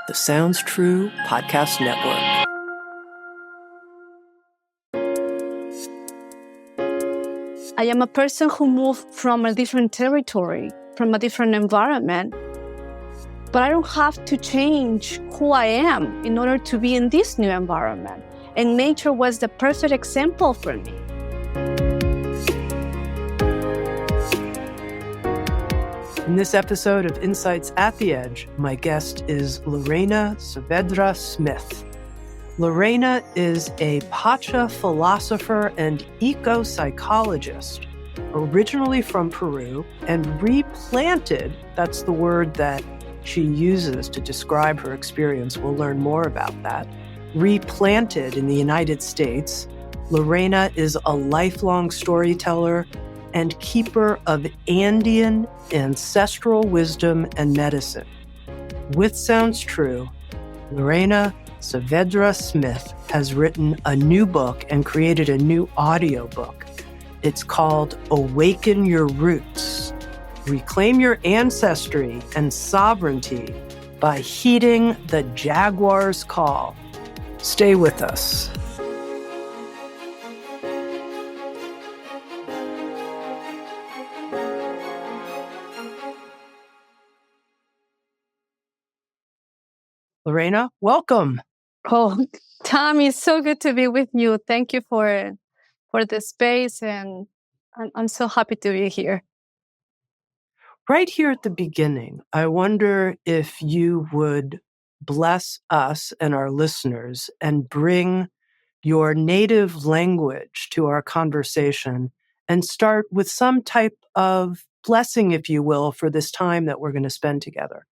the Sounds True Podcast Network. I am a person who moved from a different territory, from a different environment, but I don't have to change who I am in order to be in this new environment. And nature was the perfect example for me. In this episode of Insights at the Edge, my guest is Lorena Saavedra Smith. Lorena is a Pacha philosopher and eco-psychologist, originally from Peru, and replanted, that's the word that she uses to describe her experience. We'll learn more about that. Replanted in the United States, Lorena is a lifelong storyteller and keeper of Andean ancestral wisdom and medicine. With Sounds True, Lorena Saavedra Smith has written a new book and created a new audiobook. It's called Awaken Your Roots. Reclaim your ancestry and sovereignty by heeding the Jaguar's call. Stay with us. Lorena, welcome. Oh, Tami, it's so good to be with you. Thank you for the space, and I'm so happy to be here. Right here at the beginning, I wonder if you would bless us and our listeners and bring your native language to our conversation and start with some type of blessing, if you will, for this time that we're going to spend together.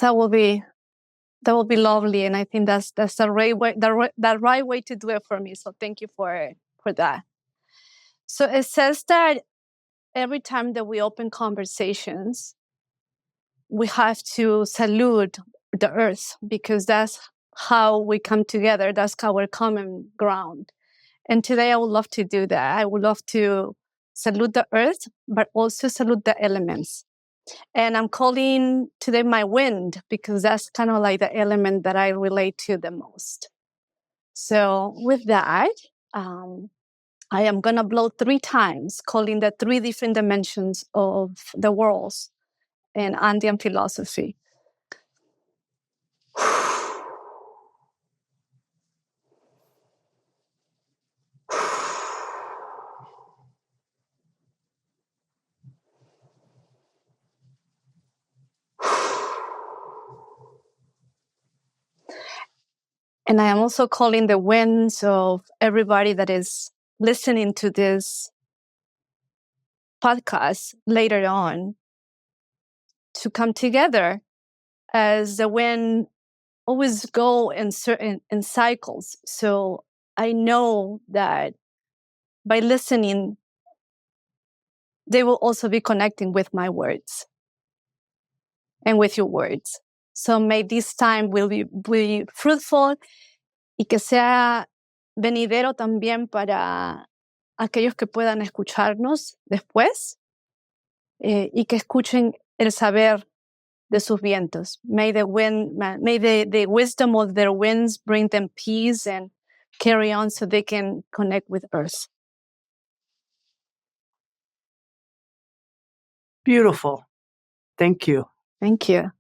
That will be lovely, and I think that's the right way, the right way to do it for me. So thank you for that. So it says that every time that we open conversations, we have to salute the earth, because that's how we come together. That's our common ground. And today I would love to do that. I would love to salute the earth, but also salute the elements. And I'm calling today my wind, because that's kind of like the element that I relate to the most. So with that, I am going to blow 3 times, calling the 3 different dimensions of the worlds in Andean philosophy. And I am also calling the winds of everybody that is listening to this podcast later on to come together, as the wind always go in cycles. So I know that by listening, they will also be connecting with my words and with your words. So may this time will be fruitful y que sea venidero también para aquellos que puedan escucharnos después, y que escuchen el saber de sus vientos. May the wisdom of their winds bring them peace and carry on so they can connect with earth. Beautiful. Thank you. Thank you.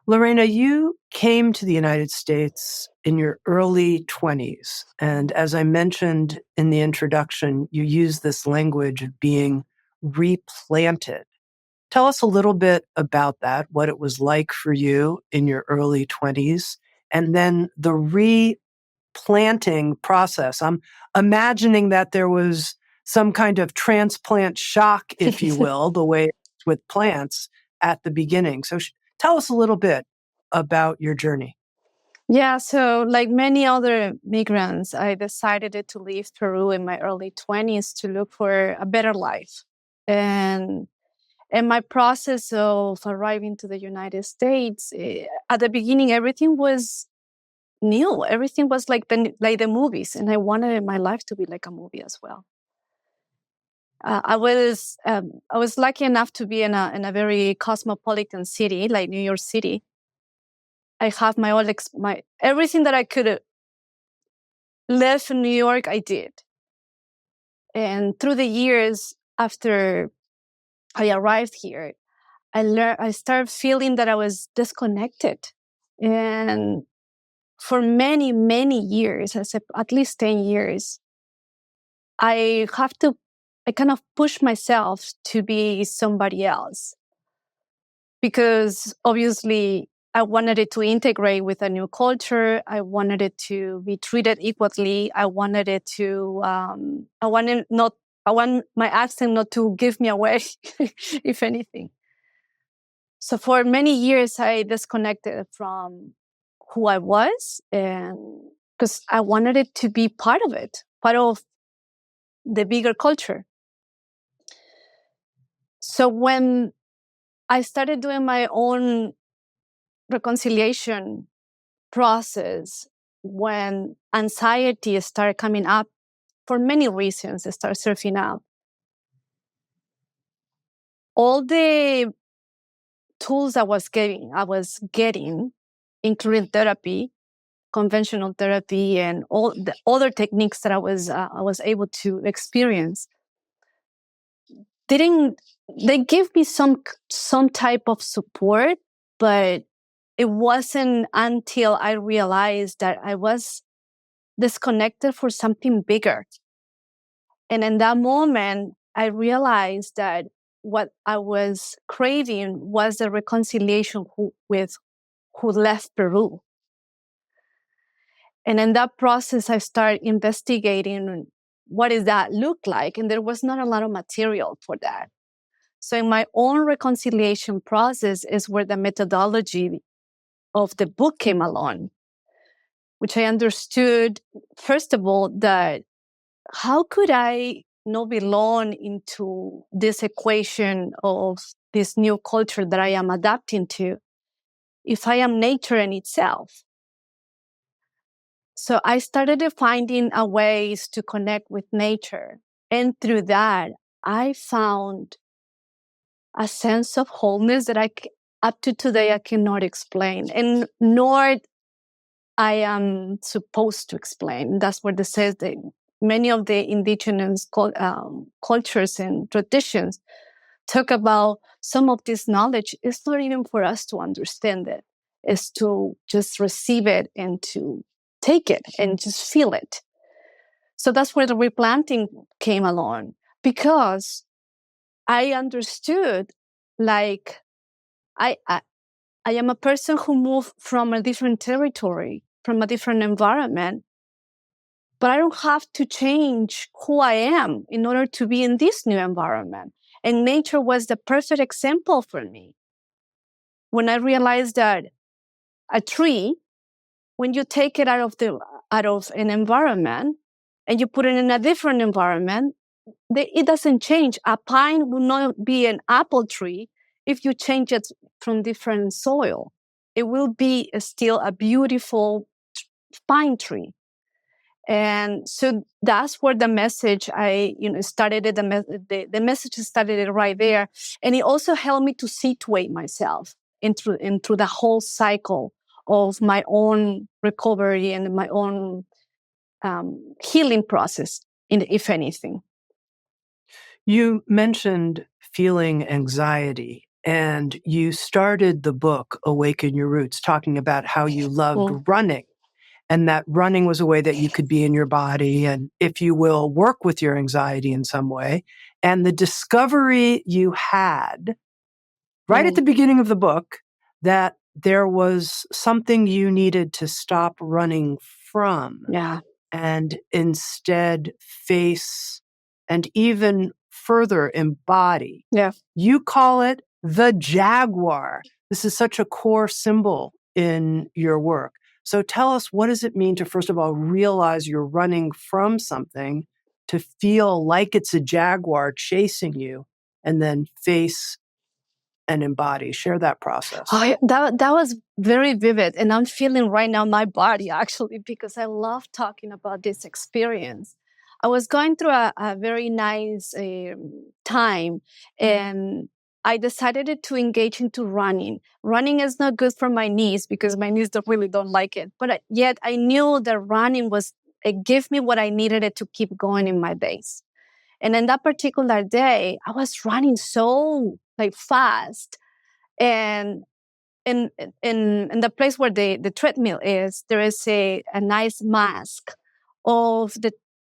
Lorena, you came to the United States in your early 20s. And as I mentioned in the introduction, you use this language of being replanted. Tell us a little bit about that, what it was like for you in your early 20s, and then the replanting process. I'm imagining that there was some kind of transplant shock, if you will, the way it's with plants at the beginning. So tell us a little bit about your journey. Yeah, so like many other migrants, I decided to leave Peru in my early 20s to look for a better life. And in my process of arriving to the United States, at the beginning, everything was new. Everything was like the movies, and I wanted my life to be like a movie as well. I was lucky enough to be in a very cosmopolitan city like New York City, I have my everything that I could live in New York, I did. And through the years after I arrived here, I started feeling that I was disconnected. And for many, many years, at least 10 years, I kind of push myself to be somebody else. Because obviously I wanted it to integrate with a new culture. I wanted it to be treated equally. I want my accent not to give me away, if anything. So for many years, I disconnected from who I was, and because I wanted it to be part of the bigger culture. So when I started doing my own reconciliation process, when anxiety started coming up for many reasons, it started surfing up. All the tools I was getting, including therapy, conventional therapy, and all the other techniques that I was able to experience, they gave me some type of support, but it wasn't until I realized that I was disconnected for something bigger. And in that moment, I realized that what I was craving was the reconciliation with who left Peru. And in that process, I started investigating what does that look like? And there was not a lot of material for that. So in my own reconciliation process is where the methodology of the book came along, which I understood, first of all, that how could I not belong into this equation of this new culture that I am adapting to if I am nature in itself? So I started finding ways to connect with nature. And through that, I found a sense of wholeness that up to today, I cannot explain, and nor I am supposed to explain. That's what it says that many of the indigenous cultures and traditions talk about some of this knowledge. It's not even for us to understand it. It's to just receive it and to take it and just feel it. So that's where the replanting came along, because I understood, like, I am a person who moved from a different territory, from a different environment, but I don't have to change who I am in order to be in this new environment. And nature was the perfect example for me. When I realized that a tree, when you take it out of an environment and you put it in a different environment, it doesn't change. A pine will not be an apple tree if you change it from different soil. It will be still a beautiful pine tree. And so that's where the message started. The message started right there, and it also helped me to situate myself into the whole cycle of my own recovery and my own healing process, if anything. You mentioned feeling anxiety, and you started the book, Awaken Your Roots, talking about how you loved running, and that running was a way that you could be in your body and, if you will, work with your anxiety in some way. And the discovery you had right at the beginning of the book that there was something you needed to stop running from. Yeah. And instead face and even further embody. Yeah. You call it the Jaguar. This is such a core symbol in your work. So tell us, what does it mean to, first of all, realize you're running from something, to feel like it's a jaguar chasing you, and then face and embody? Share that process. Oh, that was very vivid. And I'm feeling right now my body, actually, because I love talking about this experience. I was going through a very nice time, and I decided to engage into running. Running is not good for my knees because my knees really don't like it. But yet I knew that running it gave me what I needed it to keep going in my days. And in that particular day, I was running so fast. And in the place where the treadmill is, there is a nice mask of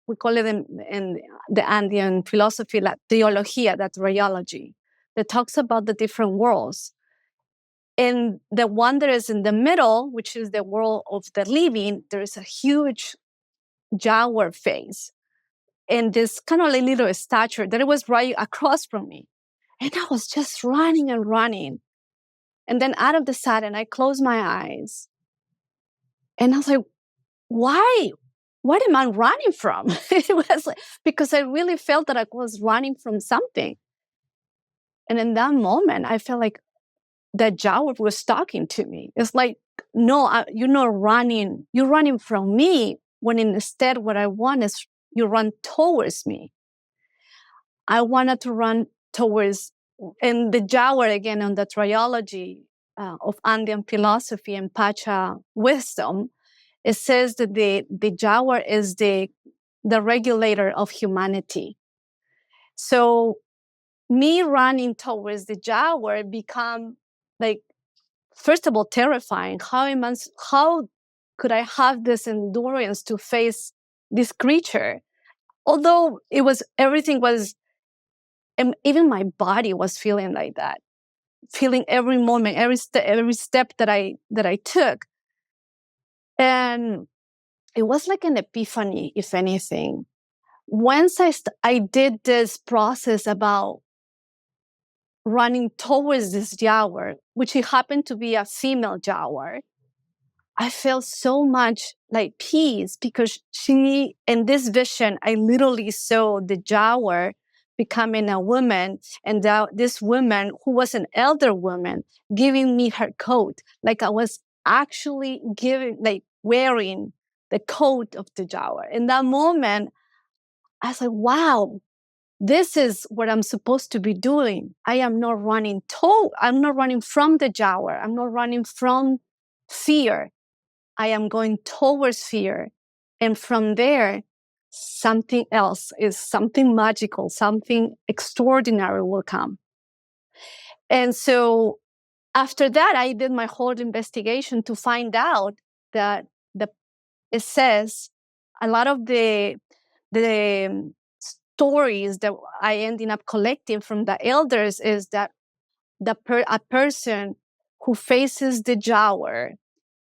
we call it in the Andean philosophy, la teología, that's rheology, that talks about the different worlds. And the one that is in the middle, which is the world of the living, there is a huge Jaguar face and this kind of little stature that it was right across from me. And I was just running and running. And then out of the sudden, I closed my eyes. And I was like, why? What am I running from? It was because I really felt that I was running from something. And in that moment, I felt like that Jaguar was talking to me. It's like, no, you're not running. You're running from me when instead what I want is you run towards me. I wanted to run towards, and the Jaguar, again, on the triology of Andean philosophy and Pacha wisdom, it says that the Jaguar is the regulator of humanity. So me running towards the Jaguar become first of all, terrifying. How could I have this endurance to face this creature? Although everything was, and even my body was feeling like that, feeling every moment, every step that I took. And it was like an epiphany, if anything. Once I did this process about running towards this Jaguar, which it happened to be a female Jaguar, I felt so much like peace because in this vision, I literally saw the Jaguar becoming a woman, and this woman who was an elder woman giving me her coat. Like I was actually wearing the coat of the Jaguar. In that moment, I was like, wow, this is what I'm supposed to be doing. I am not running I'm not running from the Jaguar. I'm not running from fear. I am going towards fear. And from there, something else something magical, something extraordinary will come. And so after that, I did my whole investigation to find out that it says a lot of the stories that I ended up collecting from the elders is that a person who faces the Jaguar,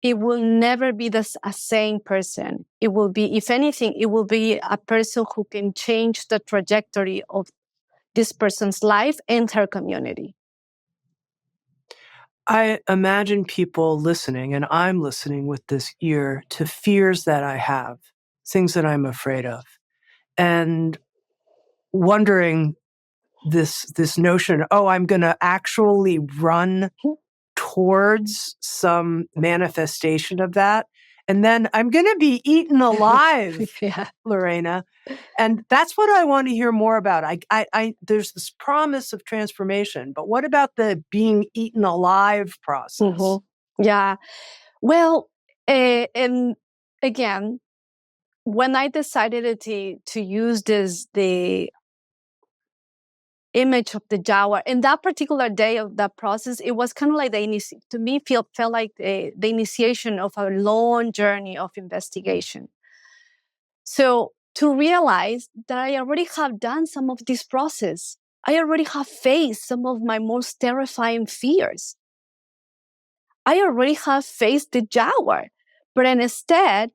it will never be a sane person. It will be, if anything, it will be a person who can change the trajectory of this person's life and her community. I imagine people listening, and I'm listening with this ear to fears that I have, things that I'm afraid of, and wondering this notion, I'm going to actually run towards some manifestation of that. And then I'm going to be eaten alive, Yeah. Lorena. And that's what I want to hear more about. I there's this promise of transformation, but what about the being eaten alive process? Mm-hmm. Yeah. Well, and again, when I decided to use the image of the Jaguar, in that particular day of that process, it was kind of like to me felt like the initiation of a long journey of investigation. So to realize that I already have done some of this process, I already have faced some of my most terrifying fears. I already have faced the Jaguar, but instead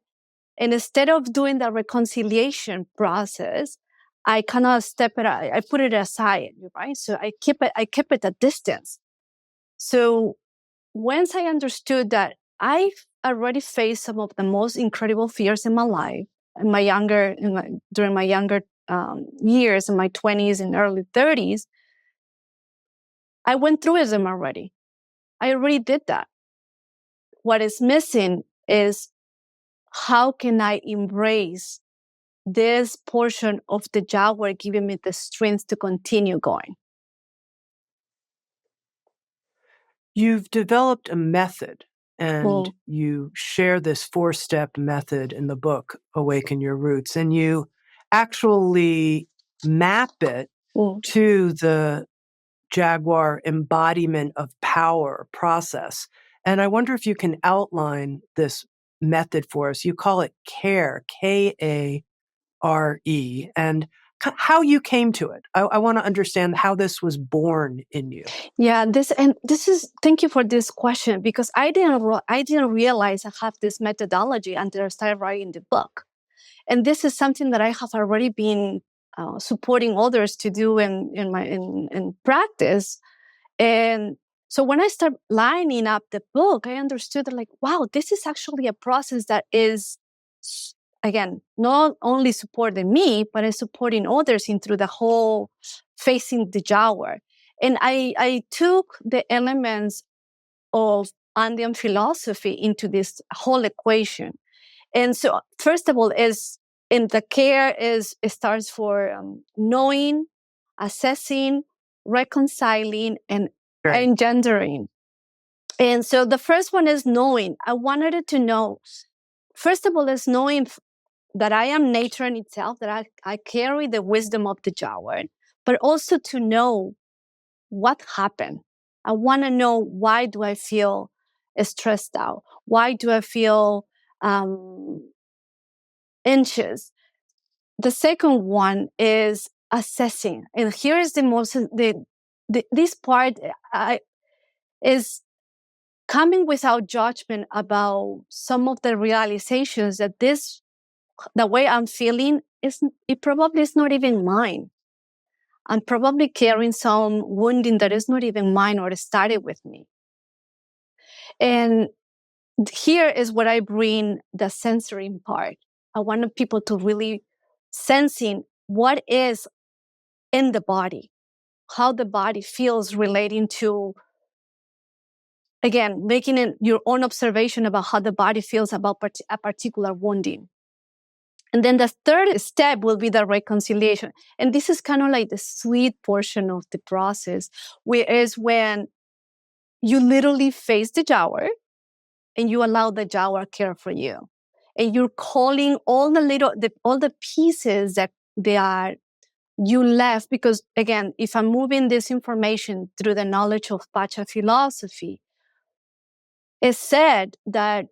of doing the reconciliation process, I cannot I put it aside, right? So I keep it at distance. So once I understood that I've already faced some of the most incredible fears in my life, during my younger years, in my 20s and early 30s, I went through them already. I already did that. What is missing is how can I embrace this portion of the Jaguar giving me the strength to continue going. You've developed a method, and you share this 4-step method in the book, Awaken Your Roots, and you actually map it to the Jaguar embodiment of power process. And I wonder if you can outline this method for us. You call it CARE, Kare, and how you came to it. I want to understand how this was born in you. Yeah, thank you for this question, because I didn't realize I have this methodology until I started writing the book. And this is something that I have already been supporting others to do in practice. And so when I started lining up the book, I understood that, like, wow, this is actually a process that is, again, not only supporting me, but it's supporting others through the whole facing the Jaguar. And I took the elements of Andean philosophy into this whole equation. And so, first of all, is in the care is it starts for knowing, assessing, reconciling, and engendering. And so the first one is knowing. I wanted it to know. First of all, is knowing that I am nature in itself, that I carry the wisdom of the Jaguar, but also to know what happened. I want to know, why do I feel stressed out? Why do I feel anxious? The second one is assessing. And here is this part is coming without judgment about some of the realizations that the way I'm feeling it probably is not even mine. I'm probably carrying some wounding that is not even mine or started with me. And here is where I bring the censoring part. I want people to really sensing what is in the body, how the body feels relating to, again, making it your own observation about how the body feels about a particular wounding. And then the third step will be the reconciliation. And this is kind of like the sweet portion of the process, whereas when you literally face the Jaguar and you allow the Jaguar care for you. And you're calling all the pieces that you left, because again, if I'm moving this information through the knowledge of Pacha philosophy, it's said that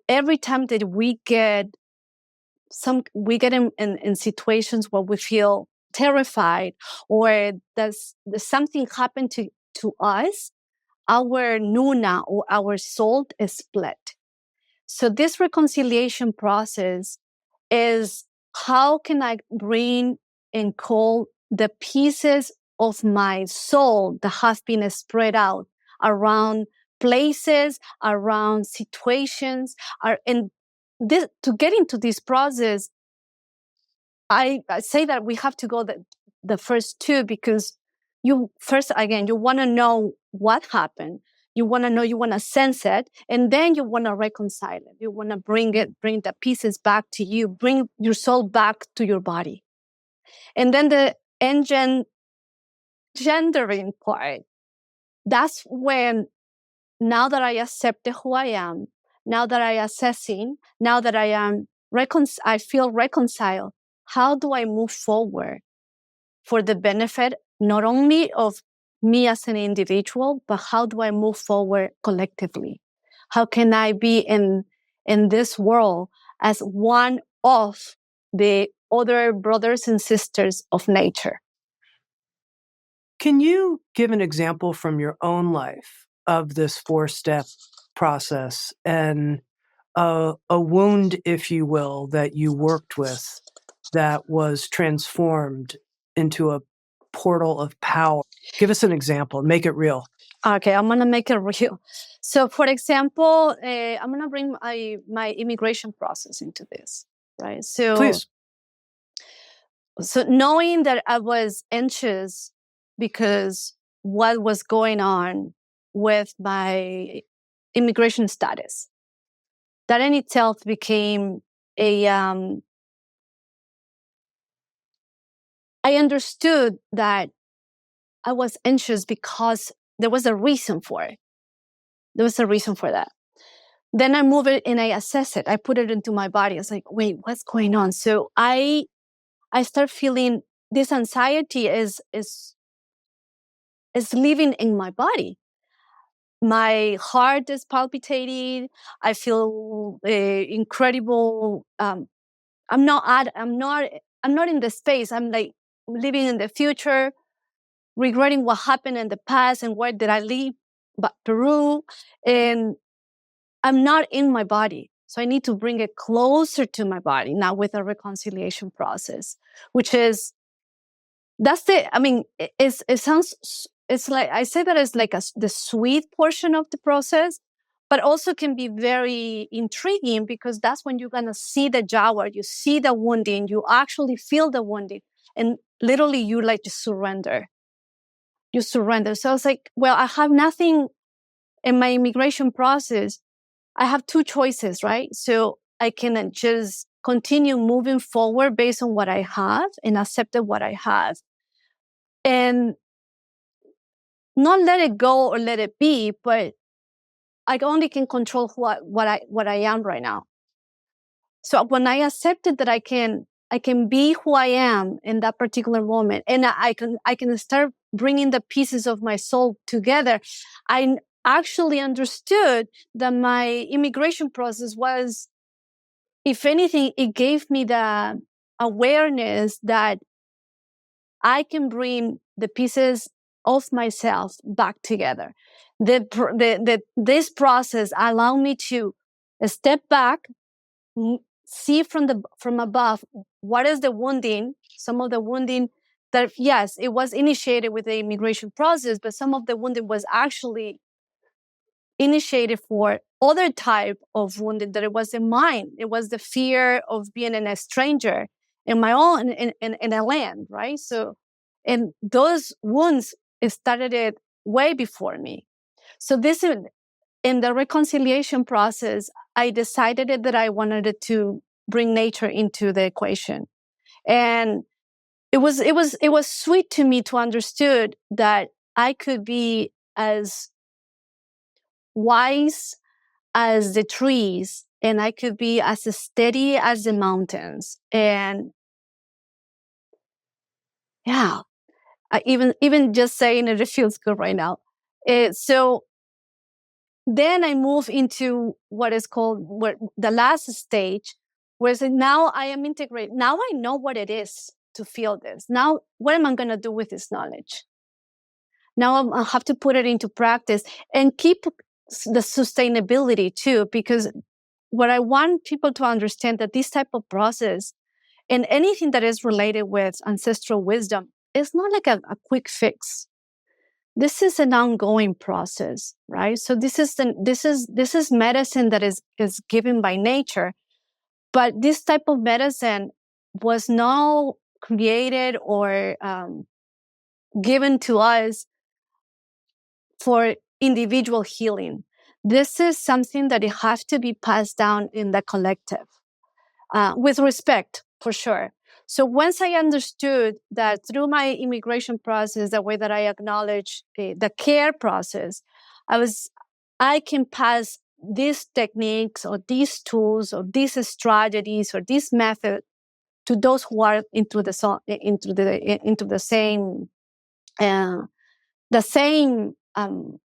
every time that we get in situations where we feel terrified, or there's something happened to us, our nuna or our soul is split. So this reconciliation process is, how can I bring and call the pieces of my soul that have been spread out around places, around situations, to get into this process. I say that we have to go the first two, because you want to know what happened. You want to sense it, and then you want to reconcile it. You want to bring the pieces back to you, bring your soul back to your body. And then the gendering part, that's when, now that I accepted who I am, now that I assessing, now that I feel reconciled, how do I move forward for the benefit not only of me as an individual, but how do I move forward collectively? How can I be in this world as one of the other brothers and sisters of nature? Can you give an example from your own life of this 4-step process and a wound, if you will, that you worked with that was transformed into a portal of power? Give us an example. Make it real. Okay, I'm going to make it real. So, for example, I'm going to bring my immigration process into this, right? So, please. So knowing that I was anxious because what was going on with my immigration status, that in itself became I understood that I was anxious because there was a reason for it. There was a reason for that. Then I move it and I assess it. I put it into my body. I was like, wait, what's going on? So I start feeling this anxiety is living in my body. My heart is palpitating. I feel incredible. I'm not in the space. I'm like living in the future, regretting what happened in the past and where did I live, but Peru, and I'm not in my body. So I need to bring it closer to my body now with a reconciliation process, which is, it sounds, it's like, I say that it's like the sweet portion of the process, but also can be very intriguing because that's when you're going to see the Jaguar, you see the wounding, you actually feel the wounding, and literally you like to surrender. You surrender. So I was like, well, I have nothing in my immigration process. I have two choices, right? So I can just continue moving forward based on what I have and accept what I have, and not let it go or let it be, but I only can control what I am right now. So when I accepted that I can be who I am in that particular moment, and I can start bringing the pieces of my soul together, I actually understood that my immigration process was, if anything, it gave me the awareness that I can bring the pieces of myself back together. This process allowed me to step back, see from above what is the wounding, some of the wounding that, yes, it was initiated with the immigration process, but some of the wounding was actually initiated for other type of wounding, that it was in mine. It was the fear of being a stranger in my own, in a land, right? So, and those wounds started it way before me. So this is, in the reconciliation process, I decided that I wanted to bring nature into the equation. And it was sweet to me to understood that I could be as wise as the trees, and I could be as steady as the mountains. And yeah, even just saying it feels good right now. So then I move into what is called the last stage, where now I am integrated. Now I know what it is to feel this. Now, what am I going to do with this knowledge? Now I have to put it into practice and keep the sustainability too, because what I want people to understand that this type of process and anything that is related with ancestral wisdom is not like a quick fix. This is an ongoing process, right? So this is medicine that is given by nature, but this type of medicine was not created or given to us for individual healing. This is something that it has to be passed down in the collective, with respect, for sure. So once I understood that through my immigration process, the way that I acknowledge the care process, I can pass these techniques or these tools or these strategies or this method to those who are into the same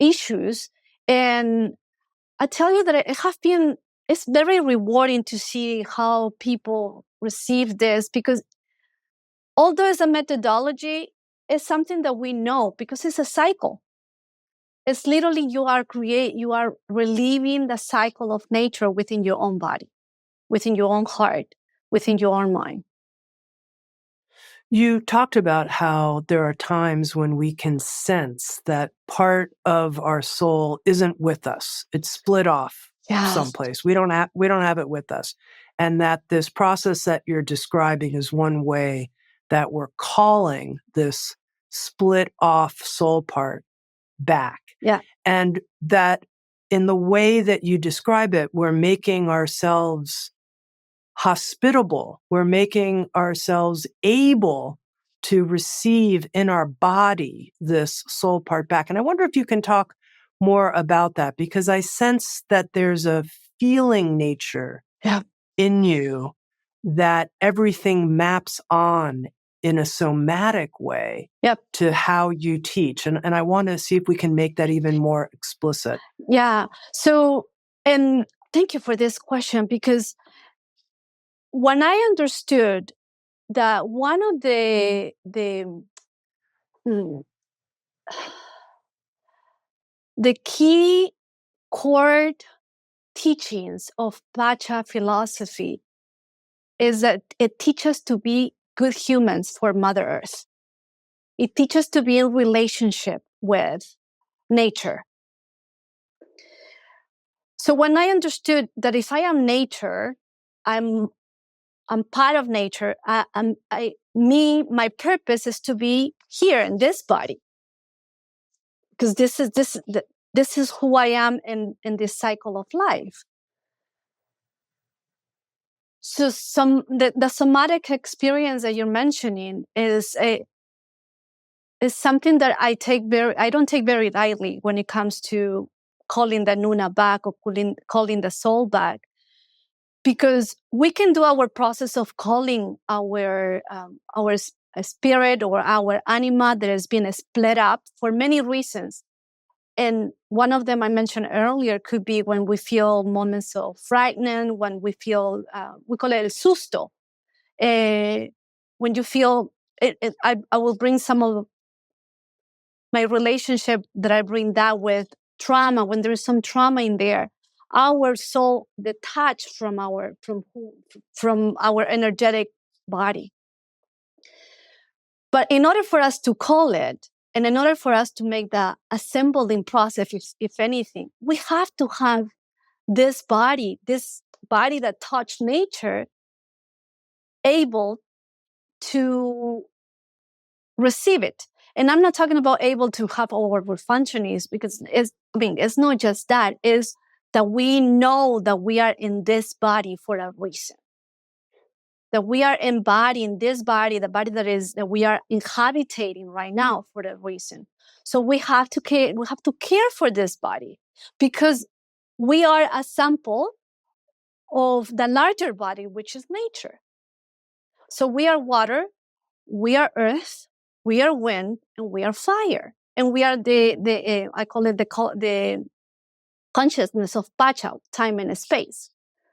issues. And I tell you that it's very rewarding to see how people receive this, because although it's a methodology, it's something that we know because it's a cycle. It's literally you are relieving the cycle of nature within your own body, within your own heart, within your own mind. You talked about how there are times when we can sense that part of our soul isn't with us. It's split off someplace. We don't have it with us. And that this process that you're describing is one way that we're calling this split off soul part back. Yeah. And that in the way that you describe it, we're making ourselves hospitable. We're making ourselves able to receive in our body this soul part back. And I wonder if you can talk more about that, because I sense that there's a feeling nature in you that everything maps on in a somatic way to how you teach. And I want to see if we can make that even more explicit. Yeah. So, and thank you for this question, because when I understood that one of the key core teachings of Pacha philosophy is that it teaches to be good humans for Mother Earth. It teaches to be in relationship with nature. So when I understood that if I am nature, I'm part of nature. My purpose is to be here in this body, because this is who I am in this cycle of life. So the somatic experience that you're mentioning is something that I don't take very lightly when it comes to calling the Nuna back or calling the soul back, because we can do our process of calling our spirit or our anima that has been split up for many reasons. And one of them I mentioned earlier could be when we feel moments of frightening, when we feel, we call it el susto. When you feel, I will bring some of my relationship that I bring that with trauma. When there is some trauma in there, our soul detached from our energetic body. But in order for us to call it, and in order for us to make the assembling process, if anything, we have to have this body that touched nature, able to receive it. And I'm not talking about able to have our functioning, because it's not just that. It's that we know that we are in this body for a reason. That we are embodying this body, the body that we are inhabiting right now for a reason. So we have to care. We have to care for this body, because we are a sample of the larger body, which is nature. So we are water, we are earth, we are wind, and we are fire, and we are I call it the consciousness of Pacha, time and space.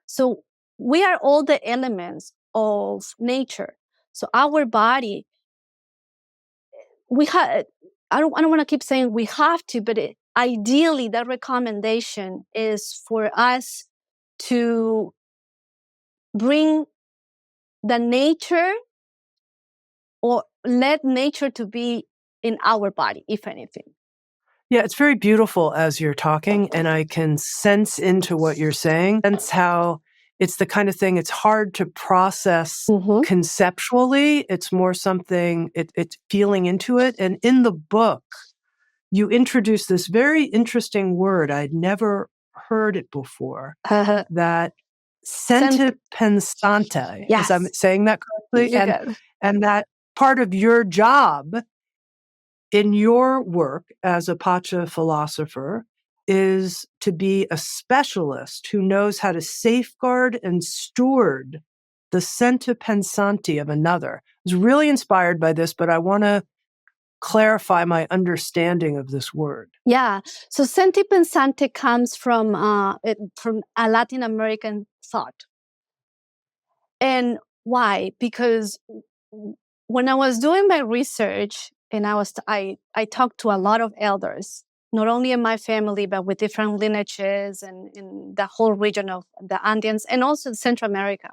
So we are all the elements of nature. So our body, I don't want to keep saying we have to, but ideally that recommendation is for us to bring the nature, or let nature to be in our body, if anything. Yeah, it's very beautiful as you're talking, and I can sense into what you're saying. Sense how it's the kind of thing it's hard to process conceptually. It's more something, it's feeling into it. And in the book, you introduce this very interesting word. I'd never heard it before, that Sante pensante. Yes. Is I'm saying that correctly? And that part of your job in your work as a Pacha philosopher is to be a specialist who knows how to safeguard and steward the Sante pensante of another. I was really inspired by this, but I want to clarify my understanding of this word. Yeah. So Sante pensante comes from a Latin American thought. And why? Because when I was doing my research, and I talked to a lot of elders, not only in my family, but with different lineages and in the whole region of the Andeans and also Central America.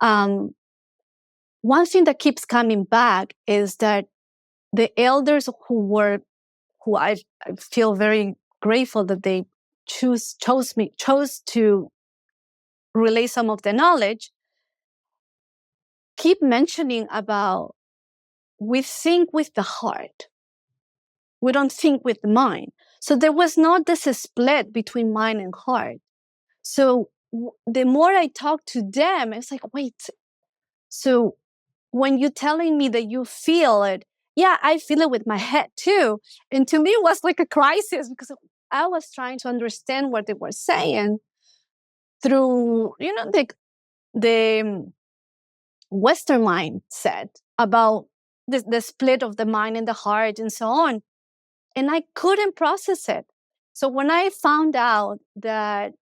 One thing that keeps coming back is that the elders who I feel very grateful that they chose to relay some of the knowledge, keep mentioning about, we think with the heart. We don't think with the mind. So there was not this split between mind and heart. So the more I talk to them, it's like, wait, so when you're telling me that you feel it, I feel it with my head too. And to me, it was like a crisis because I was trying to understand what they were saying through, the Western mindset about the split of the mind and the heart and so on. And I couldn't process it. So when I found out that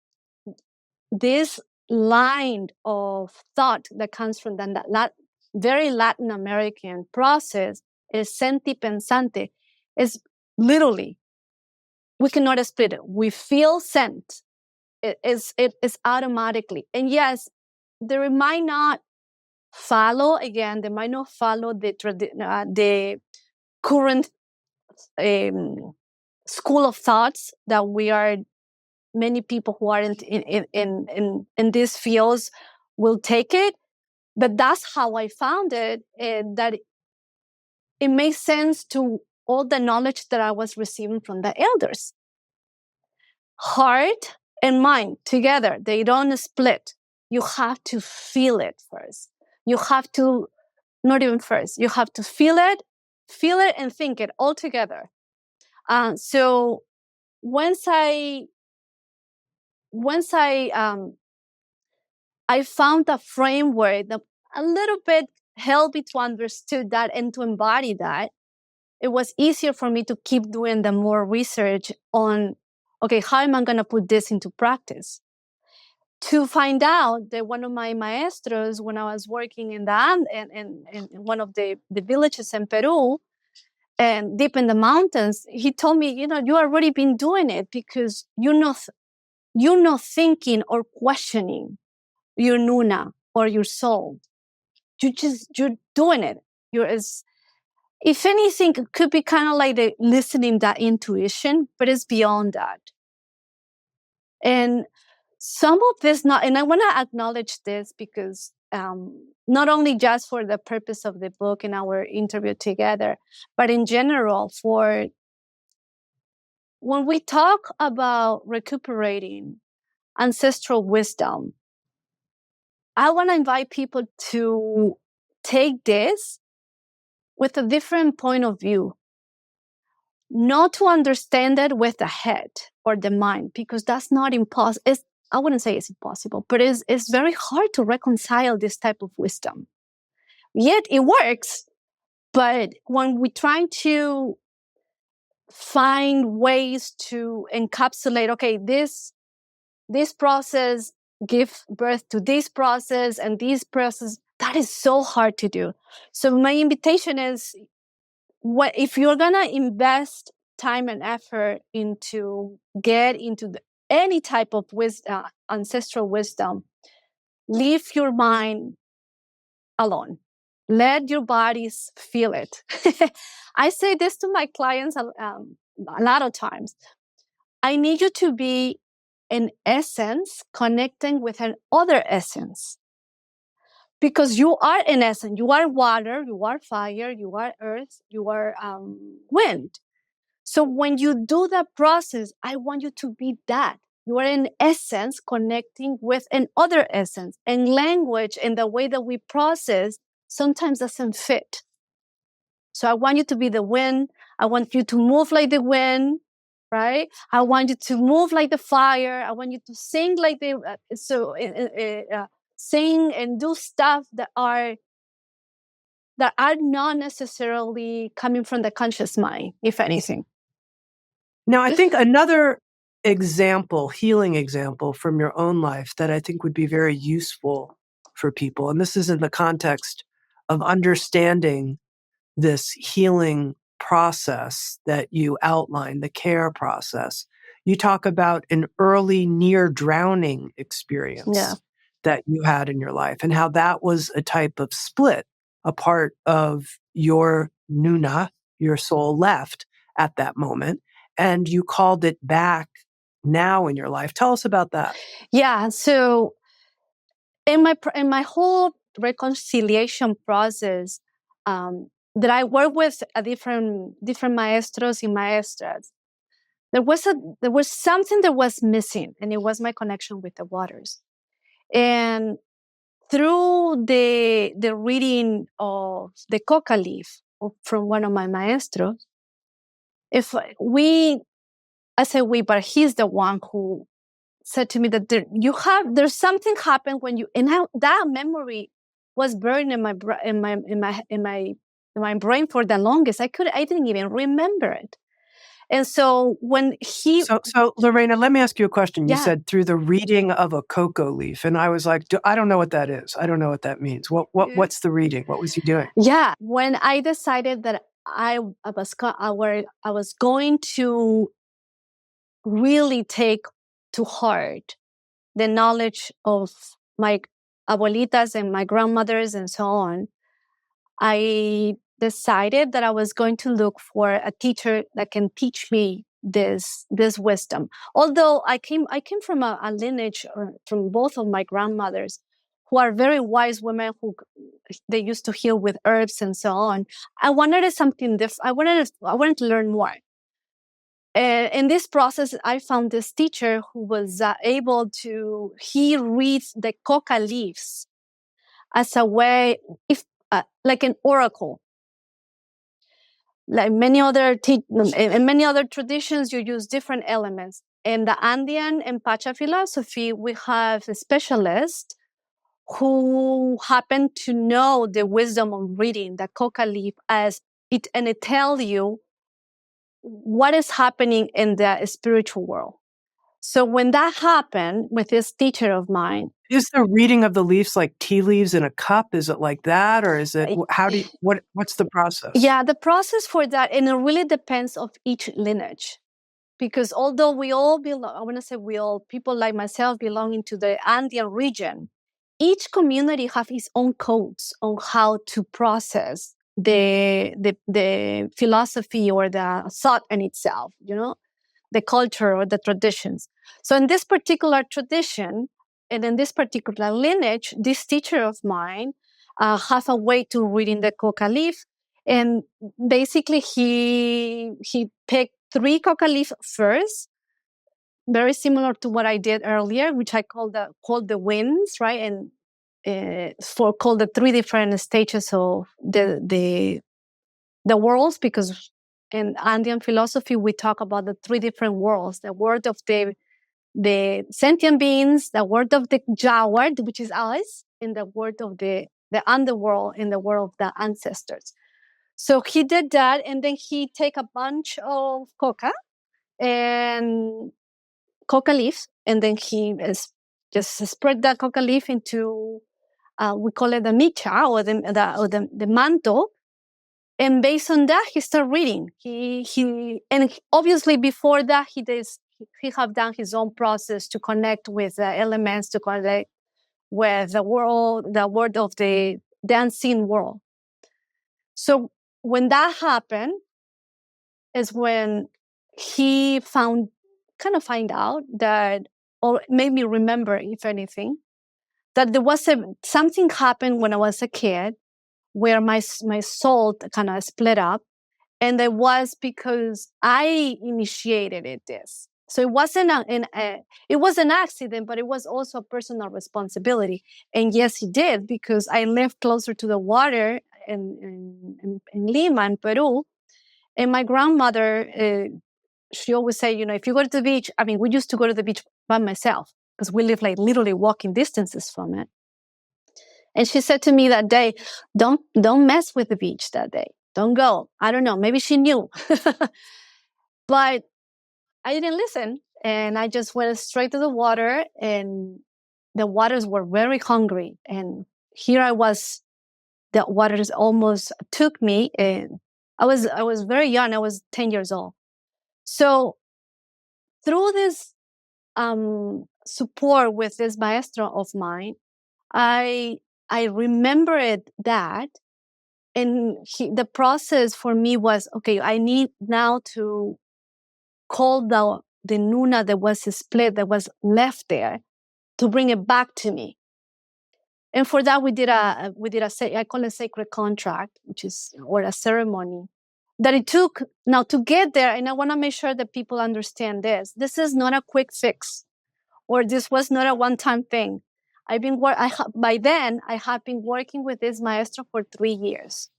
this line of thought that comes from that very Latin American process is senti pensante, is literally, we cannot split it. We feel sent. It is automatically. And yes, they might not follow, again, they might not follow the current school of thoughts that we are, many people who are in these fields will take it. But that's how I found it, that it makes sense to all the knowledge that I was receiving from the elders. Heart and mind together, they don't split. You have to feel it first. You have to, not even first, you have to feel it and think it all together. So once I found a framework that a little bit helped me to understand that and to embody that, it was easier for me to keep doing the more research on, okay, how am I going to put this into practice? To find out that one of my maestros, when I was working in one of the villages in Peru, and deep in the mountains, he told me, you already been doing it because you're not thinking or questioning your nuna or your soul. You're doing it. If anything, it could be kind of like the listening, that intuition, but it's beyond that. And some of this, and I want to acknowledge this because not only just for the purpose of the book and our interview together, but in general, for when we talk about recuperating ancestral wisdom, I want to invite people to take this with a different point of view. Not to understand it with the head or the mind, because that's not impossible. I wouldn't say it's impossible, but it's very hard to reconcile this type of wisdom. Yet it works. But when we try to find ways to encapsulate, okay, this process give birth to this process and this process, that is so hard to do. So my invitation is, if you're gonna invest time and effort into get into any type of ancestral wisdom, leave your mind alone. Let your bodies feel it. I say this to my clients a lot of times. I need you to be in essence connecting with another essence. Because you are in essence, you are water, you are fire, you are earth, you are wind. So when you do that process, I want you to be that. You are in essence connecting with another essence. And language and the way that we process sometimes doesn't fit. So I want you to be the wind. I want you to move like the wind, right? I want you to move like the fire. I want you to sing like sing and do stuff that are not necessarily coming from the conscious mind, if anything. Now, I think another healing example from your own life that I think would be very useful for people, and this is in the context of understanding this healing process that you outline, the care process. You talk about an early near drowning experience that you had in your life and how that was a type of split, a part of your nuna, your soul, left at that moment, and you called it back now in your life. Tell us about that. Yeah. So in my whole reconciliation process, that I work with a different maestros and maestras, there was something that was missing, and it was my connection with the waters. And through the reading of the Coca leaf, from one of my maestros. I say we, but he's the one who said to me that there's something happened when you, and how that memory was burned in my brain for the longest. I didn't even remember it. And so when So Lorena, let me ask you a question. You Yeah. said through the reading of a cocoa leaf, and I was like, I don't know what that is. I don't know what that means. What's the reading? What was he doing? Yeah, when I decided that I was going to really take to heart the knowledge of my abuelitas and my grandmothers and so on, I decided that I was going to look for a teacher that can teach me this wisdom. Although I came from a lineage from both of my grandmothers, who are very wise women who they used to heal with herbs and so on. I wanted something different. I wanted to learn more. In this process, I found this teacher who was able to, he reads the coca leaves as a way, like an oracle. Like many other in many other traditions, you use different elements. In the Andean and Pacha philosophy, we have specialists who happen to know the wisdom of reading the coca leaf as it, and it tells you what is happening in the spiritual world. So when that happened with this teacher of mine, is the reading of the leaves like tea leaves in a cup? Is it like that, or is it what's the process? Yeah, the process for that, and it really depends of each lineage. Because although we all belong, I want to say we all, people like myself belonging to the Andean region, each community have its own codes on how to process the philosophy or the thought in itself, the culture or the traditions. So in this particular tradition and in this particular lineage, this teacher of mine have a way to reading the coca leaf. And basically he picked 3 coca leaf first, very similar to what I did earlier, which I called the winds, right? And called the 3 different stages of the worlds, because in Andean philosophy we talk about the 3 different worlds: the world of the sentient beings, the world of the Jaguar, which is us, and the world of the underworld, in the world of the ancestors. So he did that, and then he take a bunch of coca and coca leaves, and then he just spread that coca leaf into we call it the micha, or the mantle. And based on that, he started reading. And obviously before that, he have done his own process to connect with the elements, to connect with the world of the unseen world. So when that happened is when he find out that, or made me remember, if anything, that there was something happened when I was a kid where my soul kind of split up. And it was because I initiated this. So it wasn't it was an accident, but it was also a personal responsibility. And yes, he did, because I lived closer to the water in Lima, in Peru. And my grandmother, she always say, if you go to the beach, we used to go to the beach by myself because we live like literally walking distances from it. And she said to me that day, don't mess with the beach that day. Don't go. I don't know. Maybe she knew. But I didn't listen. And I just went straight to the water, and the waters were very hungry. And here I was, the waters almost took me. And I was very young. I was 10 years old. So through this support with this maestro of mine, I remembered that. And the process for me was, okay, I need now to call the Nuna that was split, that was left there, to bring it back to me. And for that, we did I call it sacred contract, or a ceremony that it took now to get there. And I want to make sure that people understand this. This is not a quick fix, or this was not a one-time thing. By then, I have been working with this maestro for 3 years.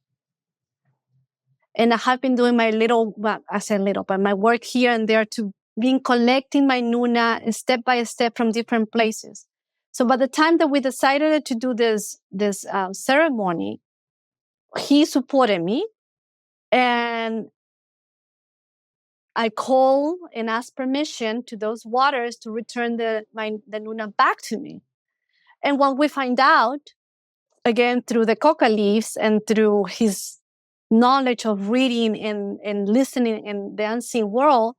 And I have been doing my but my work here and there to been collecting my Nuna step by step from different places. So by the time that we decided to do this ceremony, he supported me, and I called and asked permission to those waters to return the Nuna back to me. And what we find out, again, through the Coca leaves and through his knowledge of reading and listening in the unseen world,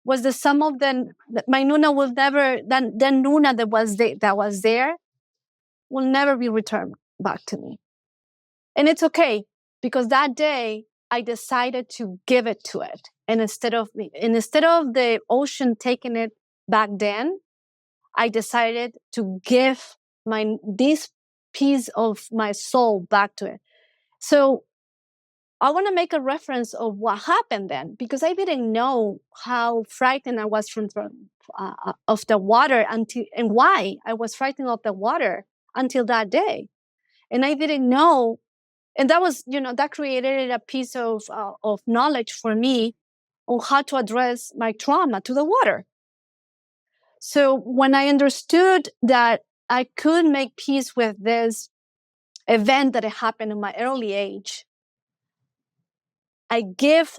was that some of them, my Nuna will never, the Nuna that was there will never be returned back to me. And it's okay, because that day I decided to give it to it. And instead of the ocean taking it back then, I decided to give this piece of my soul back to it. So I want to make a reference of what happened then, because I didn't know how frightened I was of the water and why I was frightened of the water until that day. And I didn't know. And that was, that created a piece of knowledge for me on how to address my trauma to the water. So when I understood that I could make peace with this event that happened in my early age, I give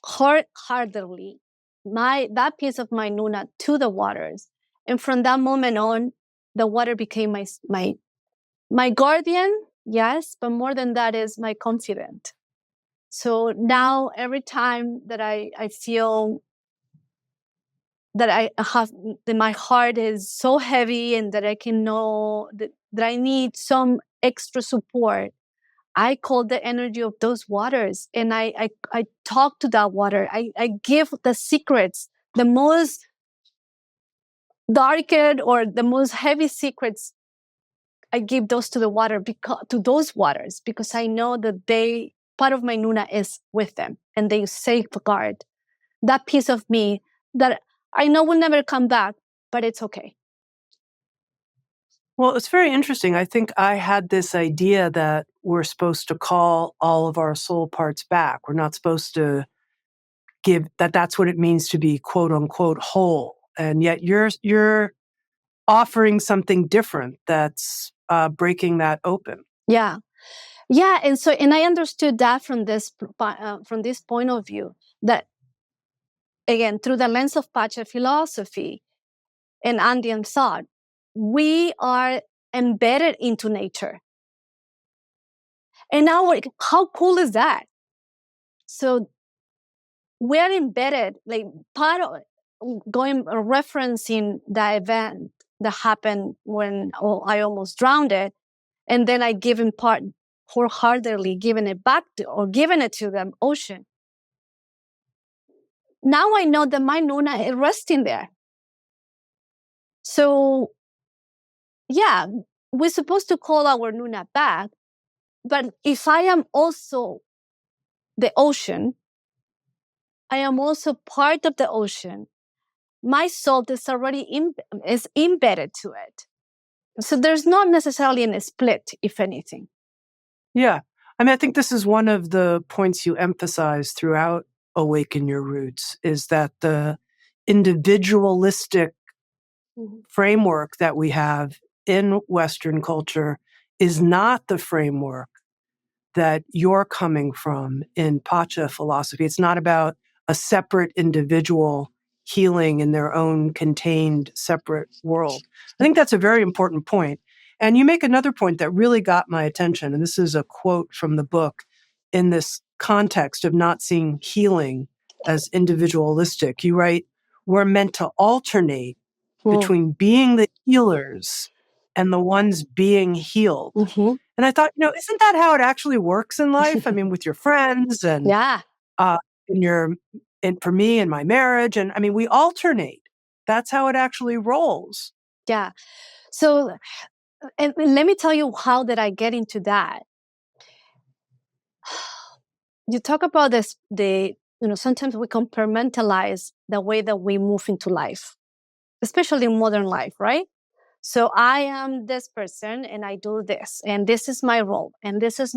wholeheartedly that piece of my Nuna to the waters. And from that moment on, the water became my guardian, yes, but more than that is my confidant. So now every time that I feel that that my heart is so heavy and that I can know that I need some extra support, I call the energy of those waters and I talk to that water. I give the secrets, the most darkest or the most heavy secrets. I give those to the water to those waters because I know that part of my Nuna is with them and they safeguard that piece of me that I know will never come back, but it's okay. Well, it's very interesting. I think I had this idea that we're supposed to call all of our soul parts back. We're not supposed to that's what it means to be quote unquote whole. And yet you're offering something different that's breaking that open. Yeah. Yeah. And I understood that from this point of view, that again, through the lens of Pacha philosophy and Andean thought, we are embedded into nature. And now, how cool is that? So we're embedded, like part of referencing the event that happened when I almost drowned it. And then I give in part wholeheartedly giving it back giving it to the ocean. Now I know that my Nuna is resting there. So yeah, we're supposed to call our Nuna back. But if I am also the ocean, I am also part of the ocean. My soul is already is embedded to it. So there's not necessarily a split, if anything. Yeah. I mean, I think this is one of the points you emphasize throughout Awaken Your Roots, is that the individualistic framework that we have in Western culture is not the framework that you're coming from in Pacha philosophy. It's not about a separate individual healing in their own contained separate world. I think that's a very important point. And you make another point that really got my attention. And this is a quote from the book in this context of not seeing healing as individualistic. You write, we're meant to alternate between being the healers and the ones being healed. Mm-hmm. And I thought, isn't that how it actually works in life? I mean, with your friends and for me and my marriage. And I mean, we alternate. That's how it actually rolls. Yeah. So, and let me tell you, how did I get into that? You talk about this, sometimes we compartmentalize the way that we move into life, especially in modern life, right? So I am this person and I do this, and this is my role, and this is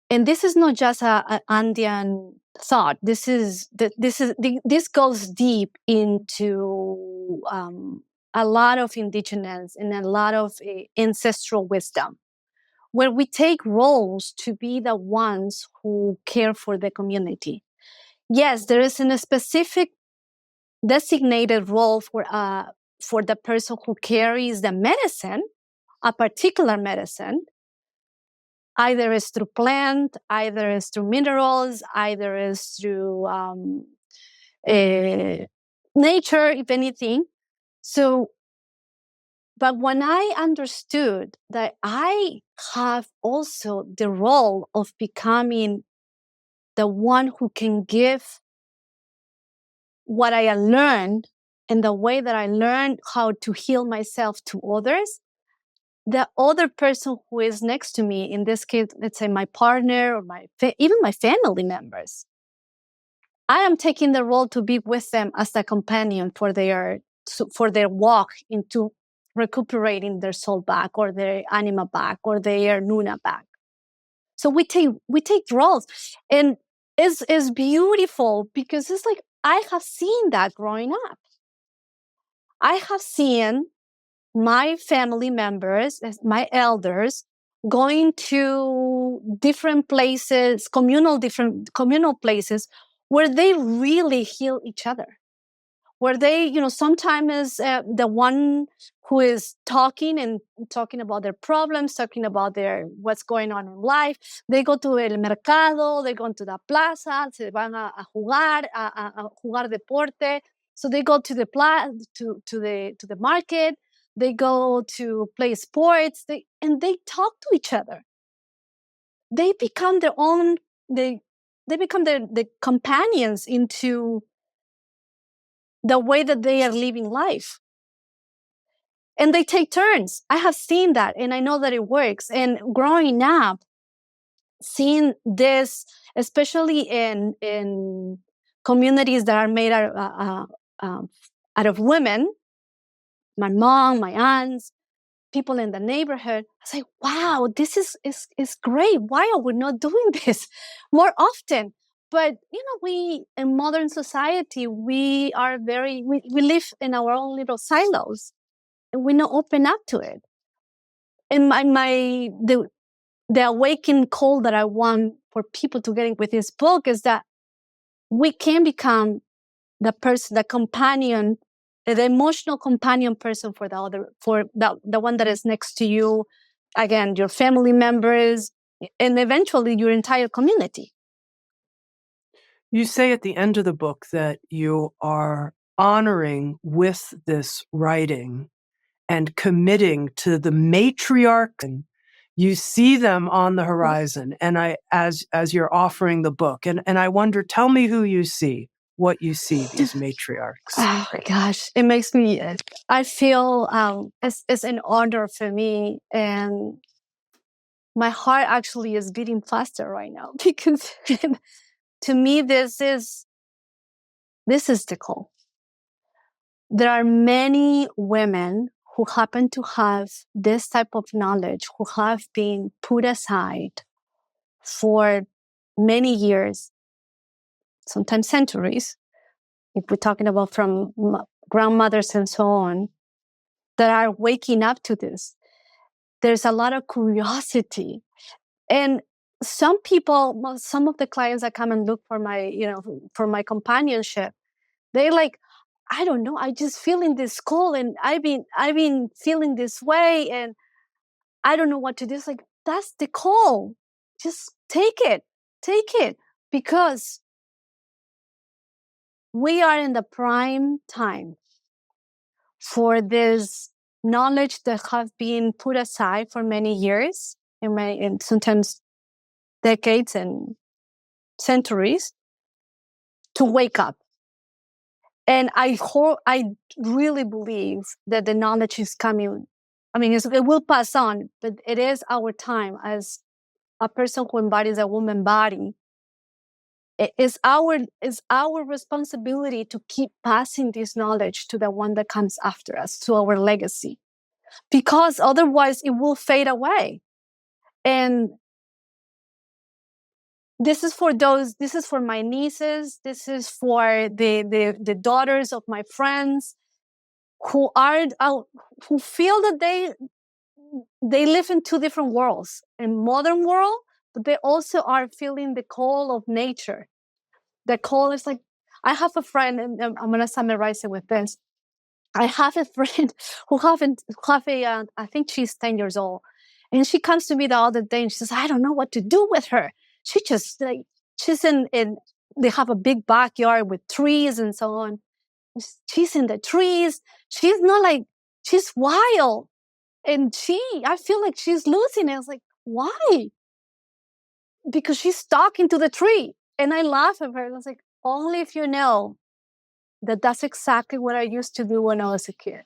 And this is not just an Andean thought. This goes deep into a lot of indigenous and a lot of ancestral wisdom, where we take roles to be the ones who care for the community. Yes, there is a specific designated role for the person who carries the medicine, a particular medicine. Either is through plant, either is through minerals, either is through nature, if anything. So, but when I understood that I have also the role of becoming the one who can give what I learned and the way that I learned how to heal myself to others, the other person who is next to me, in this case, let's say my partner or even my family members, I am taking the role to be with them as a companion for their walk into recuperating their soul back or their anima back or their nuna back. So we take roles, and it's beautiful because it's like I have seen that growing up. I have seen my family members, my elders, going to different places, communal places where they really heal each other. Where they, sometimes the one who is talking about their problems, talking about what's going on in life, they go to el mercado, they go to the plaza, se van a jugar deporte. So they go to the to the market, they go to play sports, and they talk to each other. They become their own. They become the companions into the way that they are living life. And they take turns. I have seen that, and I know that it works. And growing up, seeing this, especially in communities that are made out of women, my mom, my aunts, people in the neighborhood, I say, wow, this is great. Why are we not doing this more often? But, we, in modern society, we are we live in our own little silos, and we not open up to it. And the awaken call that I want for people to get in with this book is that we can become the person, the companion, the emotional companion person for the one that is next to you. Again, your family members, and eventually your entire community. You say at the end of the book that you are honoring with this writing and committing to the matriarchs. You see them on the horizon, and as you're offering the book, and I wonder, tell me who you see, what you see, these matriarchs. Oh my gosh, it makes me. I feel it's an honor for me, and my heart actually is beating faster right now because to me this is the call. There are many women who happen to have this type of knowledge, who have been put aside for many years, sometimes centuries, if we're talking about from grandmothers and so on, that are waking up to this. There's a lot of curiosity. And some of the clients that come and look for my companionship, they're like, I don't know, I just feeling this call, and I've been feeling this way, and I don't know what to do. It's like, that's the call. Just take it, because we are in the prime time for this knowledge that have been put aside for many years, and sometimes decades and centuries, to wake up. And I really believe that the knowledge is coming. I mean, it will pass on, but it is our time as a person who embodies a woman body. It is our responsibility to keep passing this knowledge to the one that comes after us, to our legacy, because otherwise it will fade away. And this is for my nieces, this is for the daughters of my friends who feel that they live in two different worlds, a modern world, but they also are feeling the call of nature. The call is like, I have a friend, and I'm going to summarize it with this. I have a friend who I think she's 10 years old. And she comes to me the other day and she says, I don't know what to do with her. She just she's in, they have a big backyard with trees and so on. She's in the trees. She's not she's wild. And I feel like she's losing it. I was like, why? Because she's stuck into the tree. And I laugh at her. I was like, only if you know that that's exactly what I used to do when I was a kid.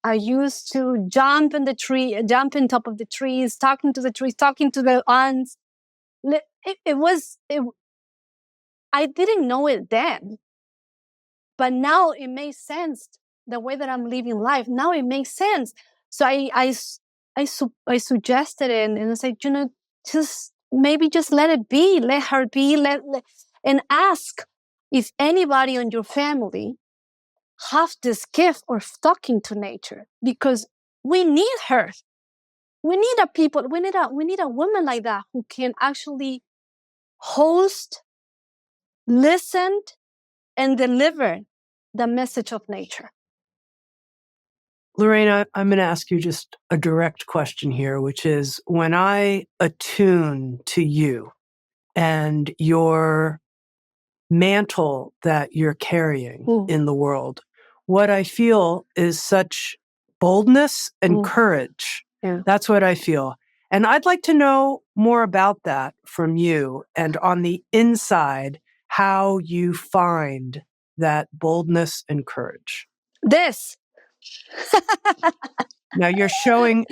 I used to jump in top of the trees, talking to the trees, talking to the ants. I didn't know it then, but now it makes sense. The way that I'm living life, now it makes sense. So I suggested it, and I said, just let it be, let her be, and ask if anybody in your family have this gift of talking to nature, because we need her. We need a woman like that who can actually host, listen, and deliver the message of nature. Lorena, I'm going to ask you just a direct question here, which is, when I attune to you and your mantle that you're carrying in the world, what I feel is such boldness and courage. Yeah. That's what I feel. And I'd like to know more about that from you, and on the inside, how you find that boldness and courage. This. Now you're showing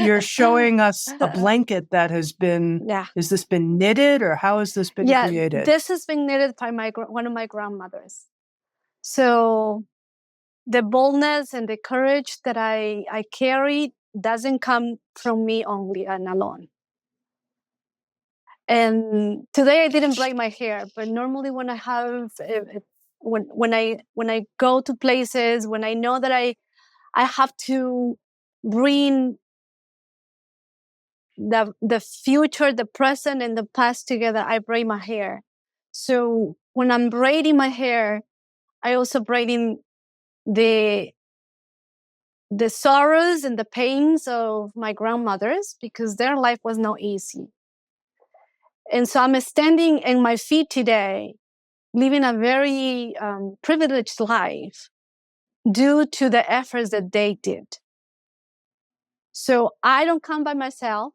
us a blanket that has been, has this been knitted, or how has this been created? This has been knitted by one of my grandmothers. So the boldness and the courage that I carry doesn't come from me only and alone. And today I didn't braid my hair, but normally when I have when I go to places, when I know that I have to bring the future, the present, and the past together, I braid my hair. So when I'm braiding my hair, I also braiding the sorrows and the pains of my grandmothers, because their life was not easy. And so I'm standing in my feet today, living a very privileged life due to the efforts that they did. So I don't come by myself.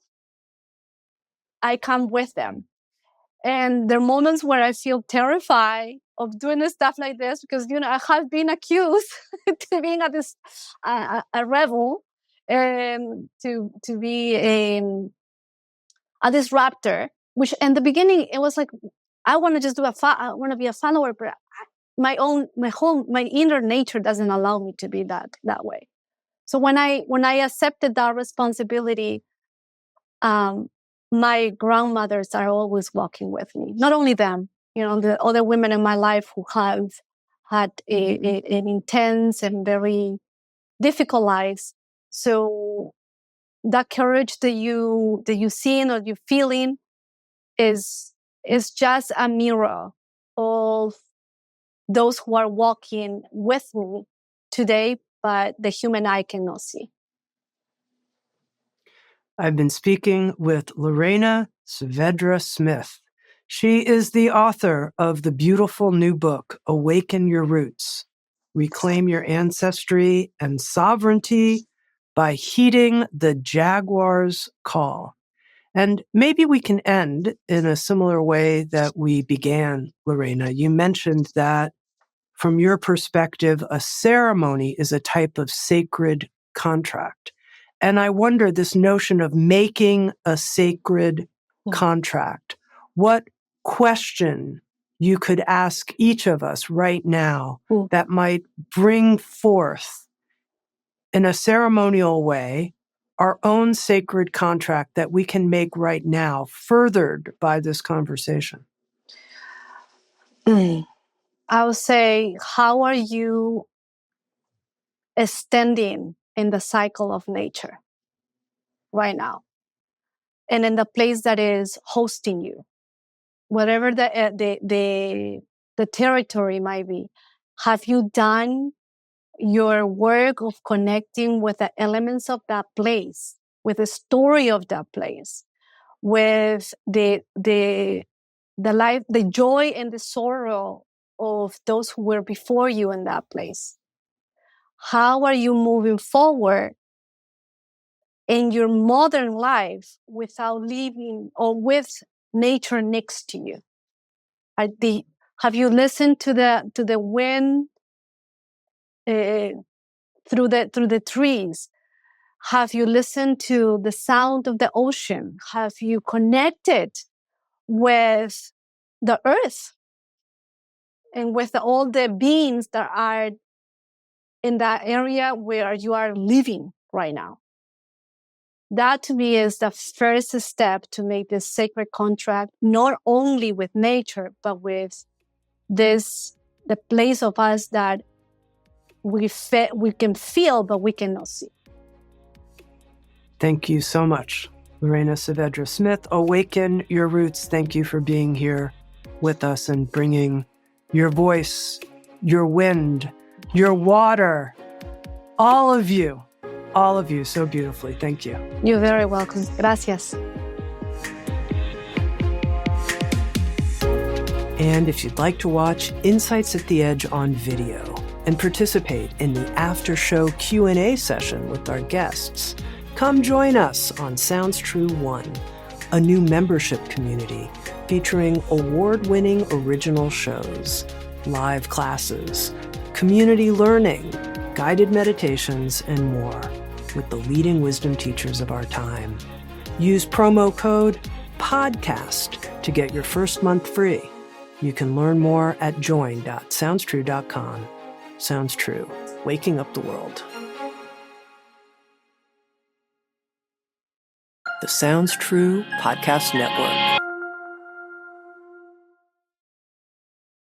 I come with them. And there are moments where I feel terrified of doing stuff like this, because, I have been accused to being a rebel, and to be a disruptor, which in the beginning, it was like, I want to just I want to be a follower, but my inner nature doesn't allow me to be that way. So when I accepted that responsibility, my grandmothers are always walking with me. Not only them, the other women in my life who have had an intense and very difficult lives. So that courage that you seeing or you're feeling is just a mirror of those who are walking with me today, but the human eye cannot see. I've been speaking with Lorena Saavedra Smith. She is the author of the beautiful new book, Awaken Your Roots, Reclaim Your Ancestry and Sovereignty by Heeding the Jaguar's Call. And maybe we can end in a similar way that we began, Lorena. You mentioned that from your perspective, a ceremony is a type of sacred contract. And I wonder, this notion of making a sacred contract, what question you could ask each of us right now that might bring forth in a ceremonial way our own sacred contract that we can make right now, furthered by this conversation? I would say, how are you standing in the cycle of nature right now? And in the place that is hosting you, whatever the territory might be, have you done your work of connecting with the elements of that place, with the story of that place, with the life, the joy and the sorrow of those who were before you in that place? How are you moving forward in your modern life without leaving or with nature next to you? Have you listened to the wind through the trees? Have you listened to the sound of the ocean? Have you connected with the earth and with all the beings that are in that area where you are living right now? That to me is the first step to make this sacred contract, not only with nature, but with the place of us that we can feel, but we cannot see. Thank you so much, Lorena Saavedra Smith. Awaken Your Roots. Thank you for being here with us and bringing your voice, your wind, your water, all of you so beautifully. Thank you. You're very welcome. Gracias. And if you'd like to watch Insights at the Edge on video and participate in the after-show Q&A session with our guests, come join us on Sounds True 1, a new membership community featuring award-winning original shows, live classes, community learning, guided meditations, and more with the leading wisdom teachers of our time. Use promo code PODCAST to get your first month free. You can learn more at join.soundstrue.com. Sounds True, waking up the world. The Sounds True Podcast Network.